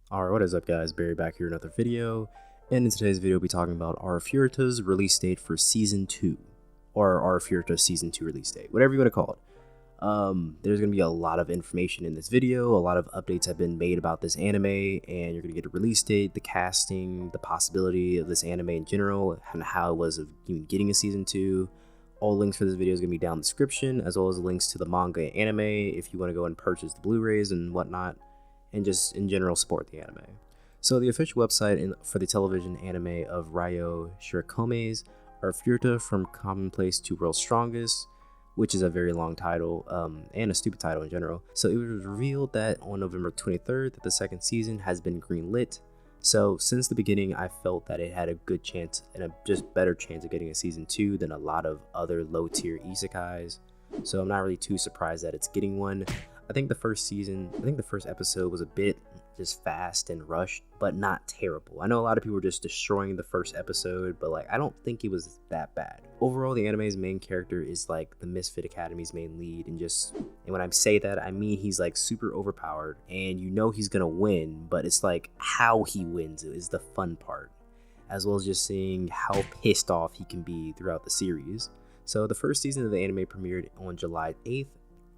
Alright, what is up guys, Barry back here in another video, and in today's video we'll be talking about Arifureta's release date for Season 2, or Arifureta Season 2 release date, whatever you want to call it. There's going to be a lot of information in this video, a lot of updates have been made about this anime, and you're going to get a release date, the casting, the possibility of this anime in general, and how it was of even getting a Season 2. All links for this video is going to be down in the description, as well as links to the manga and anime if you want to go and purchase the Blu-rays and whatnot, and just in general support the anime. So the official website for the television anime of Ryo Shirakome's Arifureta from Commonplace to World's Strongest, which is a very long title and a stupid title in general. So it was revealed that on November 23rd that the second season has been greenlit. So since the beginning I felt that it had a good chance and a just better chance of getting a season 2 than a lot of other low tier isekais. So I'm not really too surprised that it's getting one. I think the first episode was a bit just fast and rushed, but not terrible. I know a lot of people were just destroying the first episode, but like I don't think it was that bad. Overall, the anime's main character is like the Misfit Academy's main lead, and when I say that, I mean he's like super overpowered, and you know he's gonna win, but it's like how he wins is the fun part, as well as just seeing how pissed off he can be throughout the series. So the first season of the anime premiered on July 8th.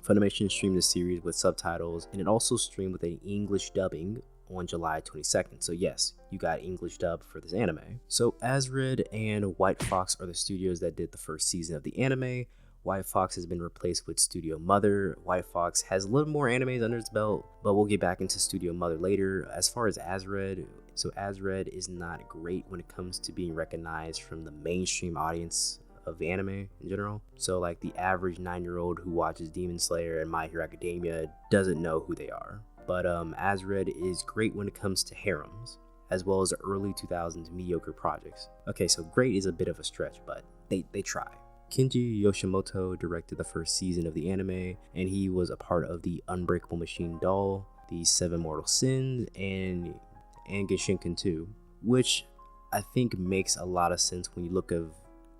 Funimation streamed the series with subtitles, and it also streamed with an English dubbing on July 22nd. So yes, you got English dub for this anime. So Asred and White Fox are the studios that did the first season of the anime. White Fox has been replaced with Studio Mother. White Fox has a little more animes under its belt, but we'll get back into Studio Mother later. As far as Asred, so Asred is not great when it comes to being recognized from the mainstream audience of the anime in general. So like the average 9-year-old who watches Demon Slayer and My Hero Academia doesn't know who they are. But Asred is great when it comes to harems, as well as early 2000s mediocre projects. Okay, so great is a bit of a stretch, but they try. Kenji Yoshimoto directed the first season of the anime, and he was a part of the Unbreakable Machine Doll, the Seven Mortal Sins, and Genshinken 2, which I think makes a lot of sense when you look at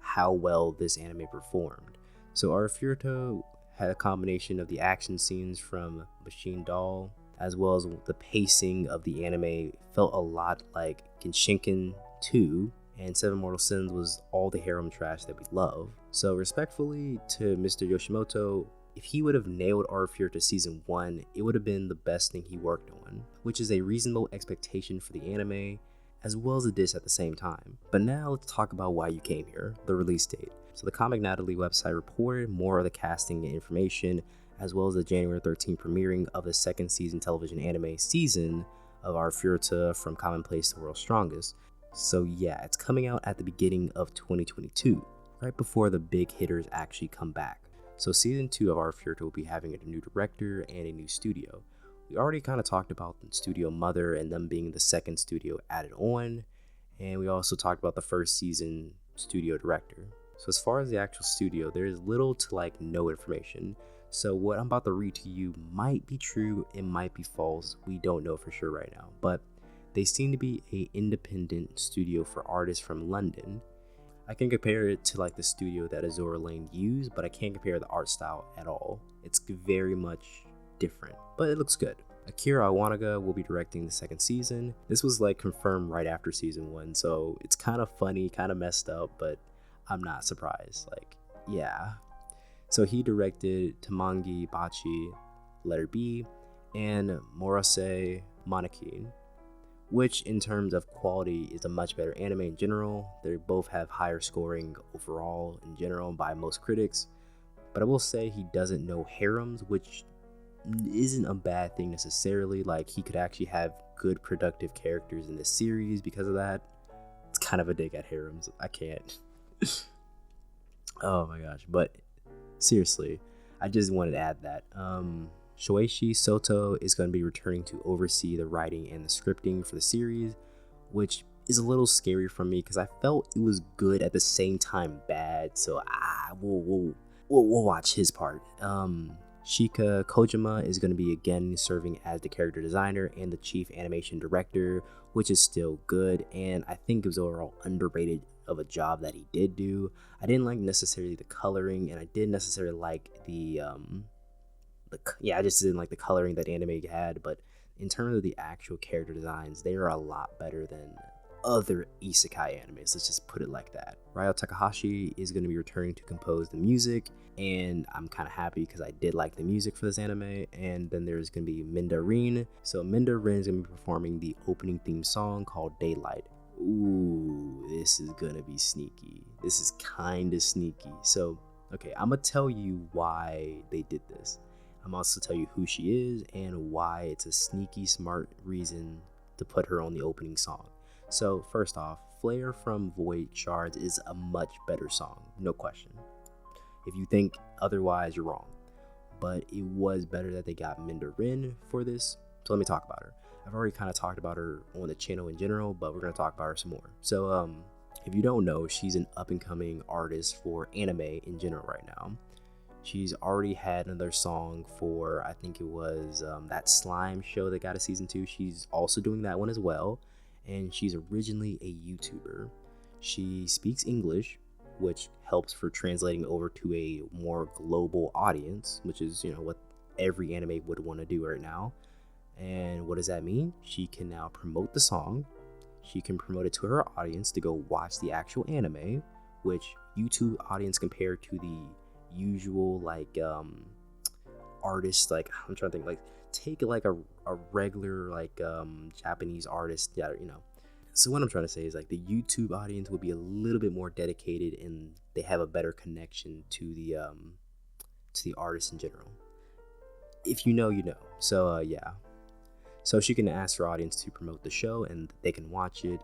how well this anime performed. So Arifureta had a combination of the action scenes from Machine Doll, as well as the pacing of the anime felt a lot like Genshinken 2, and Seven Mortal Sins was all the harem trash that we love. So respectfully to Mr. Yoshimoto, if he would have nailed Arifureta season 1, it would have been the best thing he worked on, which is a reasonable expectation for the anime, as well as a diss at the same time. But now let's talk about why you came here, the release date. So the Comic Natalie website reported more of the casting and information, as well as the January 13th premiering of the second season television anime season of Arifureta from Commonplace to World's Strongest. So yeah, it's coming out at the beginning of 2022, right before the big hitters actually come back. So season 2 of Arifureta will be having a new director and a new studio. We already kind of talked about the Studio Mother and them being the second studio added on, and we also talked about the first season studio director. So as far as the actual studio, there is little to like no information. So what I'm about to read to you might be true, it might be false, we don't know for sure right now, but they seem to be an independent studio for artists from London. I can compare it to like the studio that Azura Lane used, but I can't compare the art style at all. It's very much different, but it looks good. Akira Iwanaga will be directing the second season. This was like confirmed right after season 1, so it's kind of funny, kind of messed up, but I'm not surprised. Like, yeah. So he directed Tamangi Bachi, Letter B, and Morase Monarchy, which in terms of quality is a much better anime in general. They both have higher scoring overall in general by most critics, but I will say he doesn't know harems, which isn't a bad thing necessarily. Like, he could actually have good productive characters in this series because of that. It's kind of a dig at harems. I can't. Oh my gosh. But seriously, I just wanted to add that Shoichi Soto is going to be returning to oversee the writing and the scripting for the series, which is a little scary for me because I felt it was good at the same time bad. So we'll watch his part. Shika Kojima is going to be again serving as the character designer and the chief animation director, which is still good, and I think it was overall underrated of a job that he did do. I didn't like necessarily the coloring, and I didn't necessarily like I just didn't like the coloring that anime had, but in terms of the actual character designs, they are a lot better than other isekai animes. Let's just put it like that. Ryo Takahashi is going to be returning to compose the music, and I'm kind of happy because I did like the music for this anime. And then there's going to be Minda Rin. So Minda Rin is going to be performing the opening theme song called Daylight. Ooh, this is going to be sneaky. This is kind of sneaky. So, okay, I'm going to tell you why they did this. I'm also tell you who she is and why it's a sneaky smart reason to put her on the opening song. So first off, Flare from Void Shards is a much better song, no question. If you think otherwise, you're wrong. But it was better that they got Minda Rin for this, so let me talk about her. I've already kind of talked about her on the channel in general, but we're going to talk about her some more. So if you don't know, she's an up-and-coming artist for anime in general right now. She's already had another song for, I think it was that Slime show that got a season 2. She's also doing that one as well. And she's originally a YouTuber. She speaks English, which helps for translating over to a more global audience, which is, you know, what every anime would want to do right now. And what does that mean? She can now promote the song. She can promote it to her audience to go watch the actual anime, which YouTube audience compared to the usual like artist, like I'm trying to think, like take like a regular like Japanese artist, yeah, you know. So what I'm trying to say is like the YouTube audience will be a little bit more dedicated and they have a better connection to the artist in general. If you know, you know. So yeah. So she can ask her audience to promote the show and they can watch it,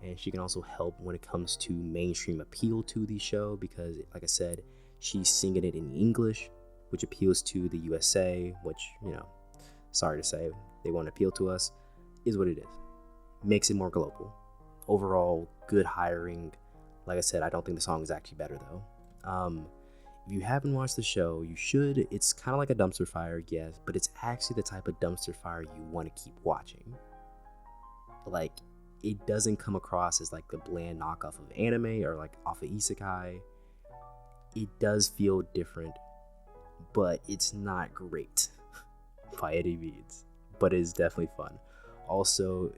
and she can also help when it comes to mainstream appeal to the show because, like I said, she's singing it in English, which appeals to the USA, which, you know, sorry to say, they won't appeal to us, is what it is. Makes it more global. Overall, good hiring. Like I said, I don't think the song is actually better though. If you haven't watched the show, you should. It's kind of like a dumpster fire, yes, but it's actually the type of dumpster fire you want to keep watching. Like, it doesn't come across as like the bland knockoff of anime or like off of isekai. It does feel different, but it's not great by any means, but it is definitely fun. Also,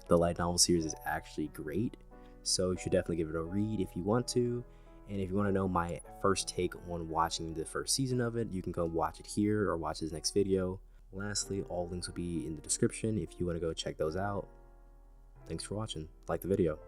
the light novel series is actually great, so you should definitely give it a read if you want to. And if you want to know my first take on watching the first season of it, you can go watch it here or watch this next video. Lastly, all links will be in the description if you want to go check those out. Thanks for watching. Like the video.